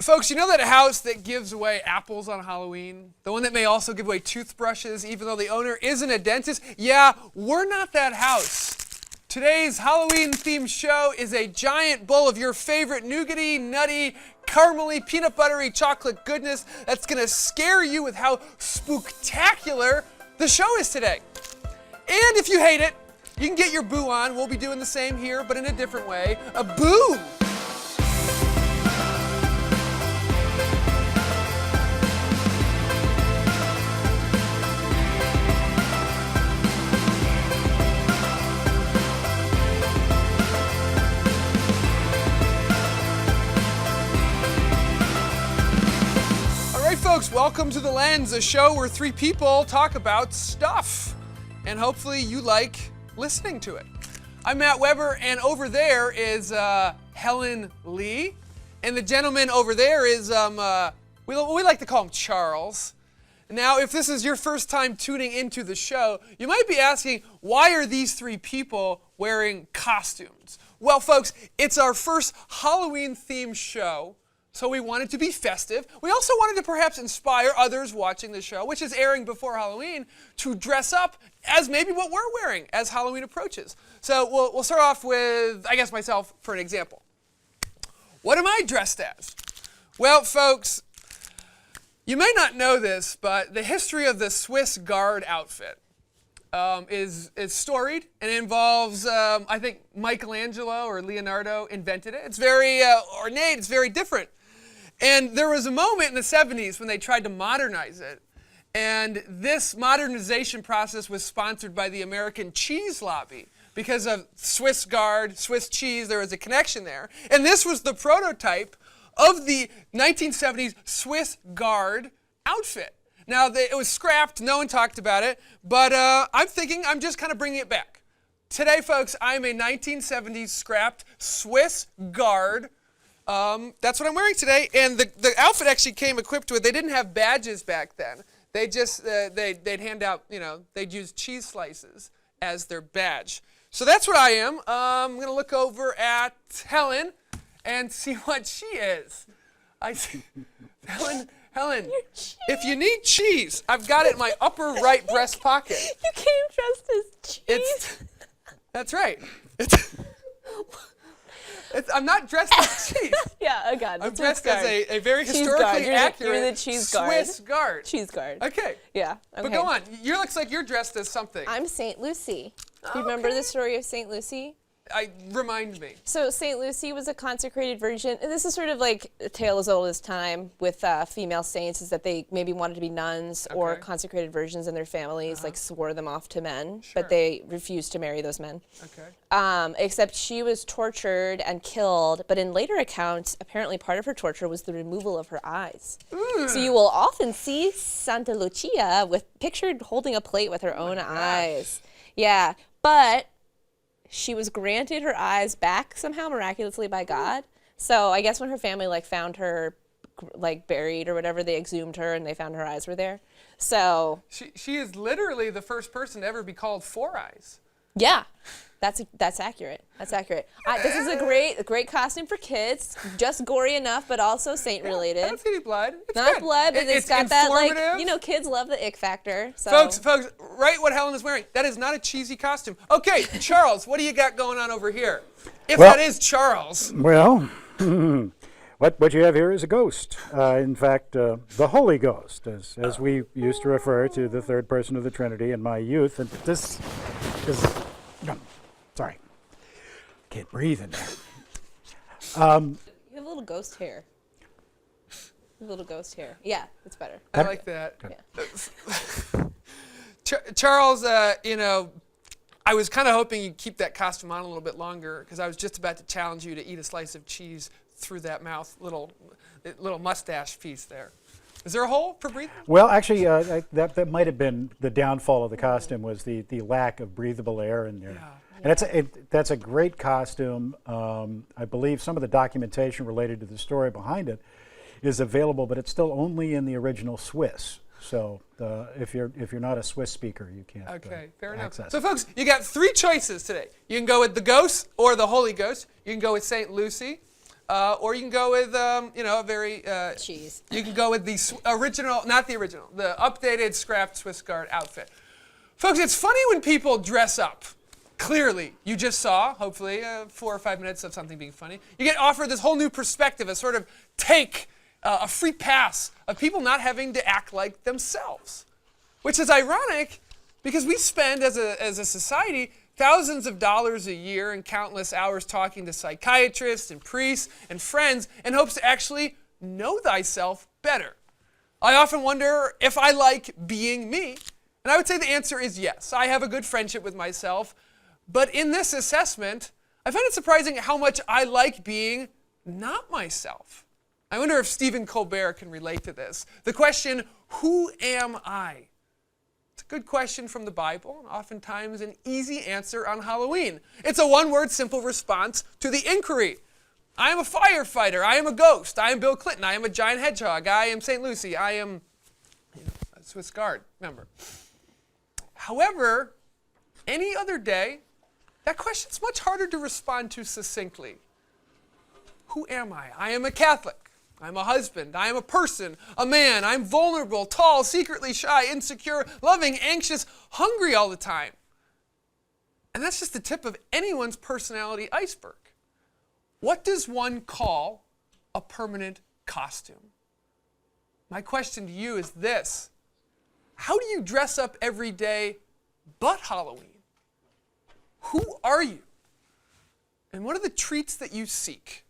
Folks, you know that house that gives away apples on Halloween? The one that may also give away toothbrushes even though the owner isn't a dentist? Yeah, we're not that house. Today's Halloween-themed show is a giant bowl of your favorite nougaty, nutty, caramely, peanut buttery chocolate goodness that's going to scare you with how spooktacular the show is today. And if you hate it, you can get your boo on. We'll be doing the same here, but in a different way. A boo! Folks, welcome to The Lens, a show where three people talk about stuff. And hopefully you like listening to it. I'm Matt Weber, and over there is Helen Lee. And the gentleman over there is, we like to call him Charles. Now, if this is your first time tuning into the show, you might be asking, why are these three people wearing costumes? Well, folks, it's our first Halloween-themed show. So we wanted to be festive. We also wanted to perhaps inspire others watching the show, which is airing before Halloween, to dress up as maybe what we're wearing as Halloween approaches. So we'll start off with, I guess, myself for an example. What am I dressed as? Well, folks, you may not know this, but the history of the Swiss Guard outfit is storied, and it involves, I think, Michelangelo or Leonardo invented it. It's very ornate, it's very different. And there was a moment in the 70s when they tried to modernize it. And this modernization process was sponsored by the American cheese lobby. Because of Swiss Guard, Swiss cheese, there was a connection there. And this was the prototype of the 1970s Swiss Guard outfit. Now, it was scrapped, no one talked about it, but I'm thinking I'm just kind of bringing it back. Today, folks, I'm a 1970s scrapped Swiss Guard. That's what I'm wearing today, and the outfit actually came equipped with, they didn't have badges back then. They just, they'd hand out, they'd use cheese slices as their badge. So that's what I am. I'm going to look over at Helen and see what she is. I see, Helen, if you need cheese, I've got it in my upper right breast pocket. You came dressed as cheese? That's right. I'm not dressed as cheese. Yeah, oh God. I'm dressed as a very historically accurate you're the cheese guard. Swiss Guard. Cheese Guard. Okay. Yeah. Okay. But go on. You looks like you're dressed as something. I'm St. Lucy. Do you remember the story of St. Lucy? Remind me. So St. Lucy was a consecrated virgin. And this is sort of like a tale as old as time with female saints, is that they maybe wanted to be nuns or consecrated virgins, and their families like swore them off to men, but they refused to marry those men. Okay. Except she was tortured and killed, but in later accounts, apparently part of her torture was the removal of her eyes. So you will often see Santa Lucia pictured holding a plate with her own eyes. Yeah, but she was granted her eyes back somehow miraculously by God. So I guess when her family found her buried or whatever, they exhumed her and they found her eyes were there. So she is literally the first person to ever be called Four Eyes. Yeah, that's accurate. That's accurate. This is a great costume for kids. Just gory enough, but also saint related. I don't see any blood. It's not good. blood, but it's got that kids love the ick factor. So. Folks, right what Helen is wearing. That is not a cheesy costume. Okay, Charles, what do you got going on over here? If that is Charles. Well, what you have here is a ghost. In fact, the Holy Ghost, as we used to refer to the third person of the Trinity in my youth. And this is, sorry, can't breathe in there. You have a little ghost hair. Yeah, it's better. I like that. Yeah. Charles, I was kind of hoping you'd keep that costume on a little bit longer, because I was just about to challenge you to eat a slice of cheese through that mouth, little mustache piece there. Is there a hole for breathing? Well, actually, that might have been the downfall of the costume, was the lack of breathable air in there. Yeah. And that's a great costume. I believe some of the documentation related to the story behind it is available, but it's still only in the original Swiss. So if you're not a Swiss speaker, you can't fair enough. access So folks, you got three choices today. You can go with the ghost or the Holy Ghost. You can go with St. Lucy. or you can go with, a very... Cheese. You can go with the original, not the original, the updated scrapped Swiss Guard outfit. Folks, it's funny when people dress up. Clearly, you just saw, hopefully, 4 or 5 minutes of something being funny. You get offered this whole new perspective, a sort of take, a free pass of people not having to act like themselves. Which is ironic because we spend, as a society, thousands of dollars a year and countless hours talking to psychiatrists and priests and friends in hopes to actually know thyself better. I often wonder if I like being me. And I would say the answer is yes. I have a good friendship with myself. But in this assessment, I find it surprising how much I like being not myself. I wonder if Stephen Colbert can relate to this. The question, who am I? It's a good question from the Bible, and oftentimes an easy answer on Halloween. It's a one-word simple response to the inquiry. I am a firefighter. I am a ghost. I am Bill Clinton. I am a giant hedgehog. I am St. Lucie. I am a Swiss Guard member. However, any other day, that question's much harder to respond to succinctly. Who am I? I am a Catholic. I'm a husband. I am a person, a man. I'm vulnerable, tall, secretly shy, insecure, loving, anxious, hungry all the time. And that's just the tip of anyone's personality iceberg. What does one call a permanent costume? My question to you is this. How do you dress up every day but Halloween? Who are you? And what are the treats that you seek?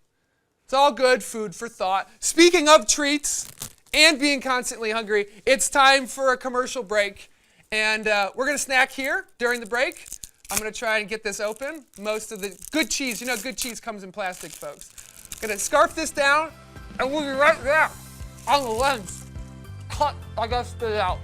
It's all good food for thought. Speaking of treats and being constantly hungry, it's time for a commercial break. And we're going to snack here during the break. I'm going to try and get this open. Most of the good cheese, good cheese comes in plastic, folks. I'm going to scarf this down, and we'll be right there on the lens. Cut, I got to spit it out.